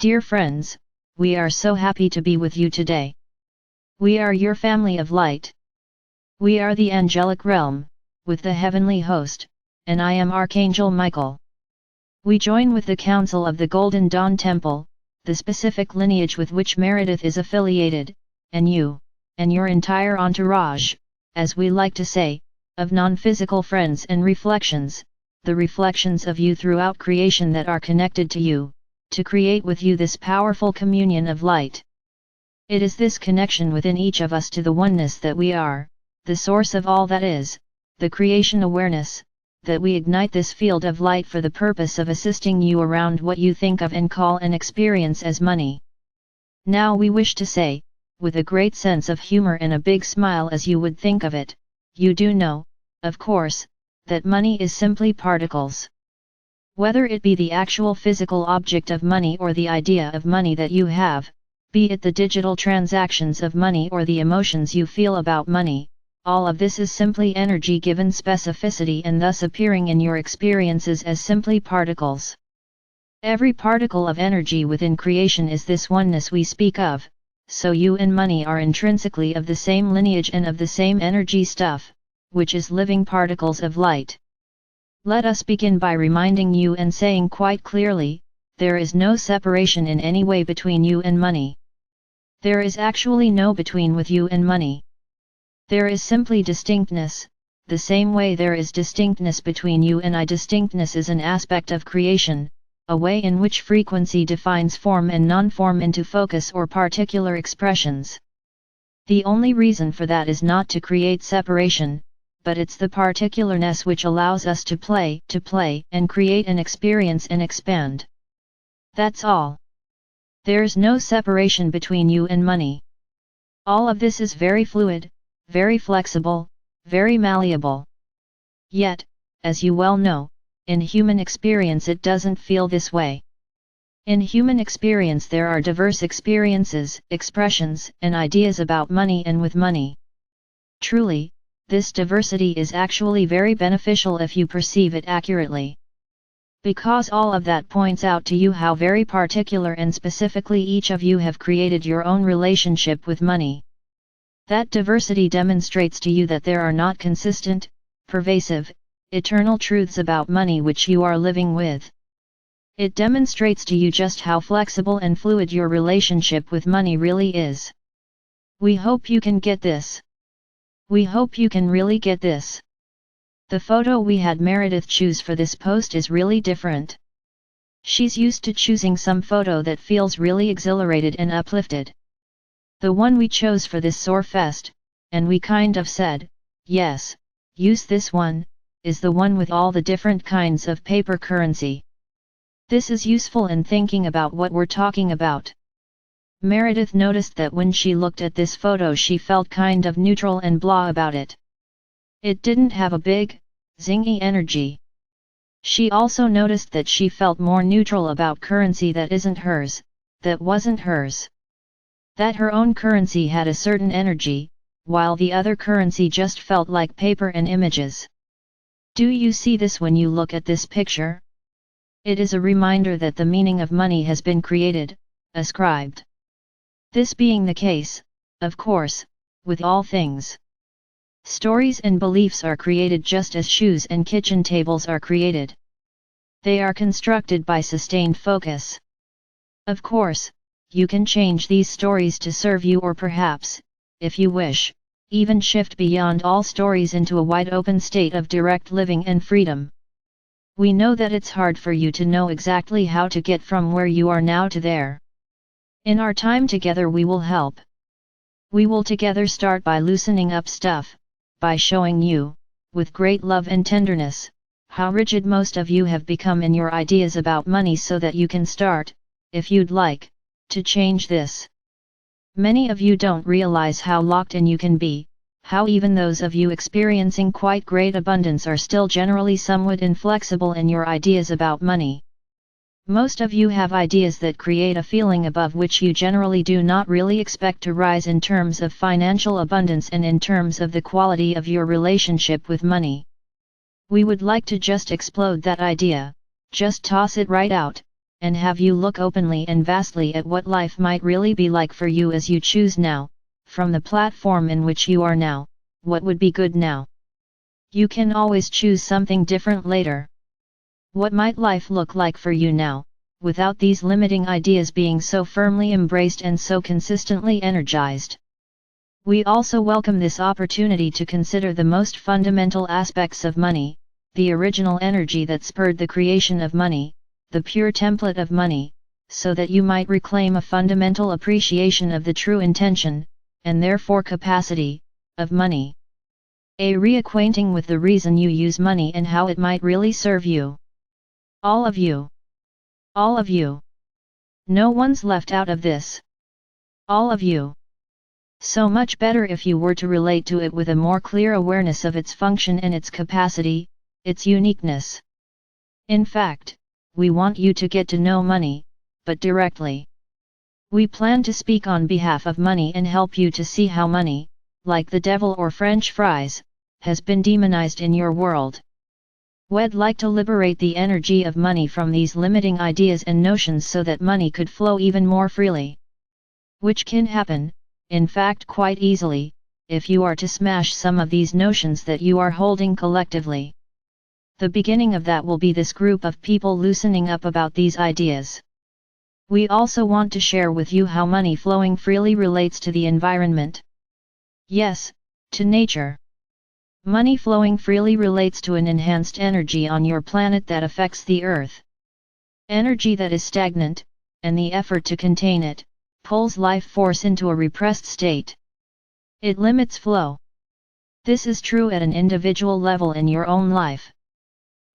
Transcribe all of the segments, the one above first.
Dear friends, we are so happy to be with you today. We are your family of light. We are the angelic realm, with the heavenly host, and I am Archangel Michael. We join with the Council of the Golden Dawn Temple, the specific lineage with which Meredith is affiliated, and you, and your entire entourage, as we like to say, of non-physical friends and reflections, the reflections of you throughout creation that are connected to you, to create with you this powerful communion of light. It is this connection within each of us to the oneness that we are, the source of all that is, the creation awareness, that we ignite this field of light for the purpose of assisting you around what you think of and call and experience as money. Now we wish to say, with a great sense of humor and a big smile as you would think of it, you do know, of course, that money is simply particles. Whether it be the actual physical object of money or the idea of money that you have, be it the digital transactions of money or the emotions you feel about money, all of this is simply energy given specificity and thus appearing in your experiences as simply particles. Every particle of energy within creation is this oneness we speak of, so you and money are intrinsically of the same lineage and of the same energy stuff, which is living particles of light. Let us begin by reminding you and saying quite clearly, there is no separation in any way between you and money. There is actually no between with you and money. There is simply distinctness, the same way there is distinctness between you and I. Distinctness is an aspect of creation, a way in which frequency defines form and non-form into focus or particular expressions. The only reason for that is not to create separation, but it's the particularness which allows us to play and create and experience and expand. That's all. There's no separation between you and money. All of this is very fluid, very flexible, very malleable. Yet, as you well know, in human experience it doesn't feel this way. In human experience there are diverse experiences, expressions, and ideas about money and with money. Truly, this diversity is actually very beneficial if you perceive it accurately. Because all of that points out to you how very particular and specifically each of you have created your own relationship with money. That diversity demonstrates to you that there are not consistent, pervasive, eternal truths about money which you are living with. It demonstrates to you just how flexible and fluid your relationship with money really is. We hope you can get this. We hope you can really get this. The photo we had Meredith choose for this post is really different. She's used to choosing some photo that feels really exhilarated and uplifted. The one we chose for this Soar Fest, and we kind of said, yes, use this one, is the one with all the different kinds of paper currency. This is useful in thinking about what we're talking about. Meredith noticed that when she looked at this photo she felt kind of neutral and blah about it. It didn't have a big, zingy energy. She also noticed that she felt more neutral about currency that isn't hers, that wasn't hers. That her own currency had a certain energy, while the other currency just felt like paper and images. Do you see this when you look at this picture? It is a reminder that the meaning of money has been created, ascribed. This being the case, of course, with all things. Stories and beliefs are created just as shoes and kitchen tables are created. They are constructed by sustained focus. Of course, you can change these stories to serve you or perhaps, if you wish, even shift beyond all stories into a wide open state of direct living and freedom. We know that it's hard for you to know exactly how to get from where you are now to there. In our time together we will help. We will together start by loosening up stuff, by showing you, with great love and tenderness, how rigid most of you have become in your ideas about money so that you can start, if you'd like, to change this. Many of you don't realize how locked in you can be, how even those of you experiencing quite great abundance are still generally somewhat inflexible in your ideas about money. Most of you have ideas that create a feeling above which you generally do not really expect to rise in terms of financial abundance and in terms of the quality of your relationship with money. We would like to just explode that idea, just toss it right out, and have you look openly and vastly at what life might really be like for you as you choose now, from the platform in which you are now, what would be good now. You can always choose something different later. What might life look like for you now, without these limiting ideas being so firmly embraced and so consistently energized? We also welcome this opportunity to consider the most fundamental aspects of money, the original energy that spurred the creation of money, the pure template of money, so that you might reclaim a fundamental appreciation of the true intention, and therefore capacity, of money. A reacquainting with the reason you use money and how it might really serve you. All of you. All of you. No one's left out of this. All of you. So much better if you were to relate to it with a more clear awareness of its function and its capacity, its uniqueness. In fact, we want you to get to know money, but directly. We plan to speak on behalf of money and help you to see how money, like the devil or French fries, has been demonized in your world. We'd like to liberate the energy of money from these limiting ideas and notions so that money could flow even more freely. Which can happen, in fact quite easily, if you are to smash some of these notions that you are holding collectively. The beginning of that will be this group of people loosening up about these ideas. We also want to share with you how money flowing freely relates to the environment. Yes, to nature. Money flowing freely relates to an enhanced energy on your planet that affects the earth. Energy that is stagnant, and the effort to contain it, pulls life force into a repressed state. It limits flow. This is true at an individual level in your own life.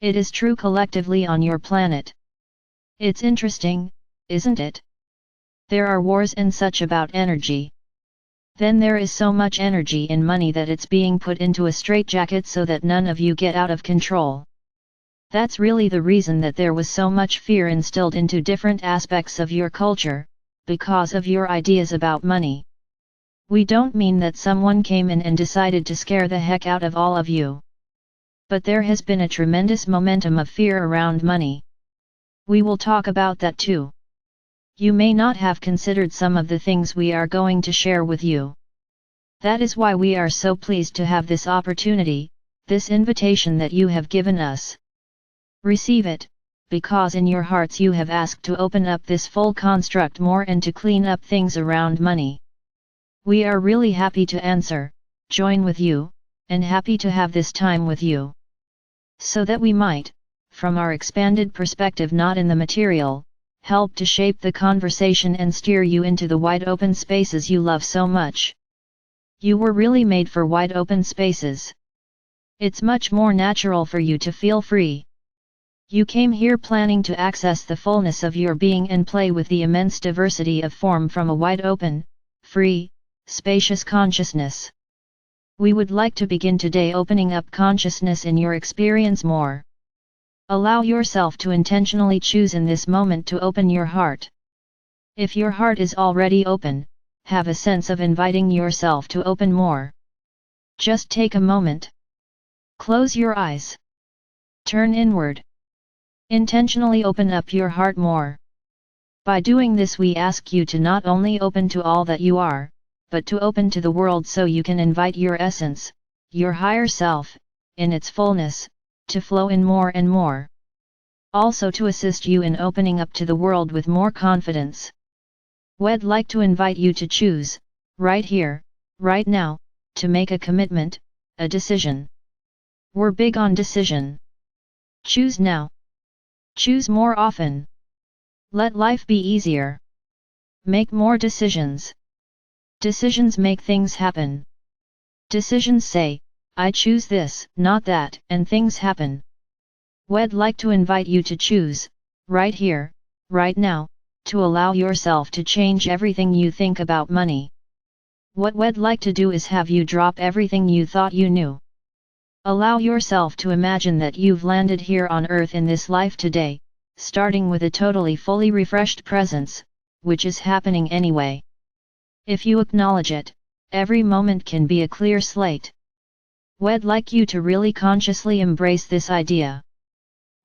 It is true collectively on your planet. It's interesting, isn't it? There are wars and such about energy. Then there is so much energy in money that it's being put into a straitjacket so that none of you get out of control. That's really the reason that there was so much fear instilled into different aspects of your culture, because of your ideas about money. We don't mean that someone came in and decided to scare the heck out of all of you. But there has been a tremendous momentum of fear around money. We will talk about that too. You may not have considered some of the things we are going to share with you. That is why we are so pleased to have this opportunity, this invitation that you have given us. Receive it, because in your hearts you have asked to open up this full construct more and to clean up things around money. We are really happy to answer, join with you, and happy to have this time with you. So that we might, from our expanded perspective not in the material, help to shape the conversation and steer you into the wide open spaces you love so much. You were really made for wide open spaces. It's much more natural for you to feel free. You came here planning to access the fullness of your being and play with the immense diversity of form from a wide open, free, spacious consciousness. We would like to begin today opening up consciousness in your experience more. Allow yourself to intentionally choose in this moment to open your heart. If your heart is already open, have a sense of inviting yourself to open more. Just take a moment. Close your eyes. Turn inward. Intentionally open up your heart more. By doing this we ask you to not only open to all that you are, but to open to the world so you can invite your essence, your higher self, in its fullness, to flow in more and more. Also to assist you in opening up to the world with more confidence. We'd like to invite you to choose, right here, right now, to make a commitment, a decision. We're big on decision. Choose now. Choose more often. Let life be easier. Make more decisions. Decisions make things happen. Decisions say, I choose this, not that, and things happen. We'd like to invite you to choose, right here, right now, to allow yourself to change everything you think about money. What we'd like to do is have you drop everything you thought you knew. Allow yourself to imagine that you've landed here on earth in this life today, starting with a totally fully refreshed presence, which is happening anyway. If you acknowledge it, every moment can be a clear slate. We'd like you to really consciously embrace this idea.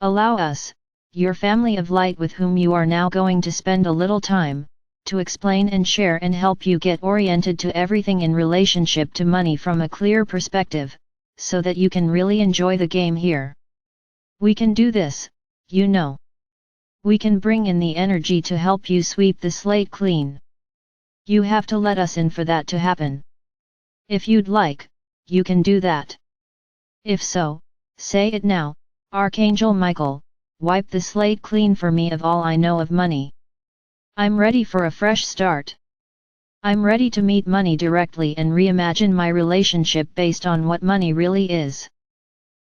Allow us, your family of light with whom you are now going to spend a little time, to explain and share and help you get oriented to everything in relationship to money from a clear perspective, so that you can really enjoy the game here. We can do this, you know. We can bring in the energy to help you sweep the slate clean. You have to let us in for that to happen. If you'd like, you can do that. If so, say it now, Archangel Michael, wipe the slate clean for me of all I know of money. I'm ready for a fresh start. I'm ready to meet money directly and reimagine my relationship based on what money really is.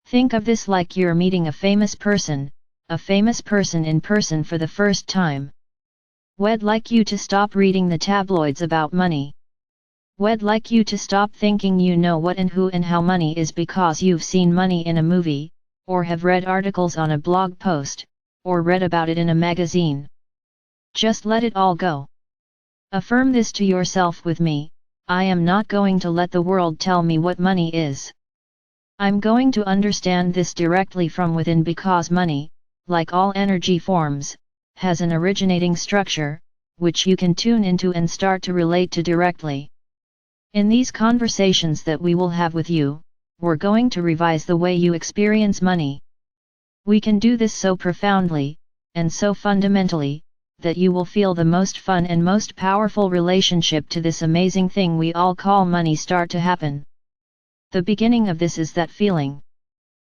Think of this like you're meeting a famous person in person for the first time. We'd like you to stop reading the tabloids about money. We'd like you to stop thinking you know what and who and how money is because you've seen money in a movie, or have read articles on a blog post, or read about it in a magazine. Just let it all go. Affirm this to yourself with me: I am not going to let the world tell me what money is. I'm going to understand this directly from within because money, like all energy forms, has an originating structure, which you can tune into and start to relate to directly. In these conversations that we will have with you, we're going to revise the way you experience money. We can do this so profoundly, and so fundamentally, that you will feel the most fun and most powerful relationship to this amazing thing we all call money start to happen. The beginning of this is that feeling.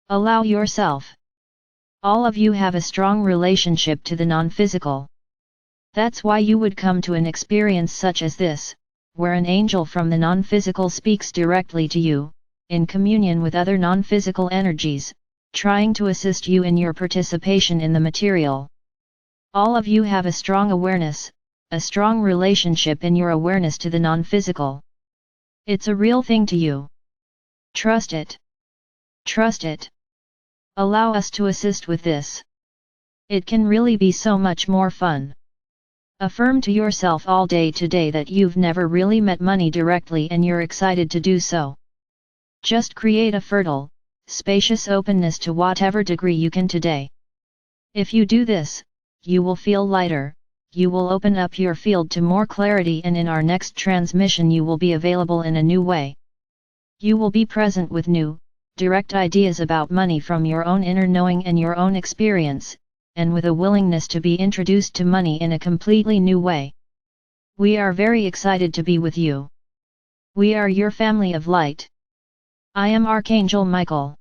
Allow yourself. All of you have a strong relationship to the non-physical. That's why you would come to an experience such as this, where an angel from the non-physical speaks directly to you, in communion with other non-physical energies, trying to assist you in your participation in the material. All of you have a strong awareness, a strong relationship in your awareness to the non-physical. It's a real thing to you. Trust it. Trust it. Allow us to assist with this. It can really be so much more fun. Affirm to yourself all day today that you've never really met money directly and you're excited to do so. Just create a fertile, spacious openness to whatever degree you can today. If you do this, you will feel lighter, you will open up your field to more clarity, and in our next transmission you will be available in a new way. You will be present with new, direct ideas about money from your own inner knowing and your own experience, and with a willingness to be introduced to money in a completely new way. We are very excited to be with you. We are your family of light. I am Archangel Michael.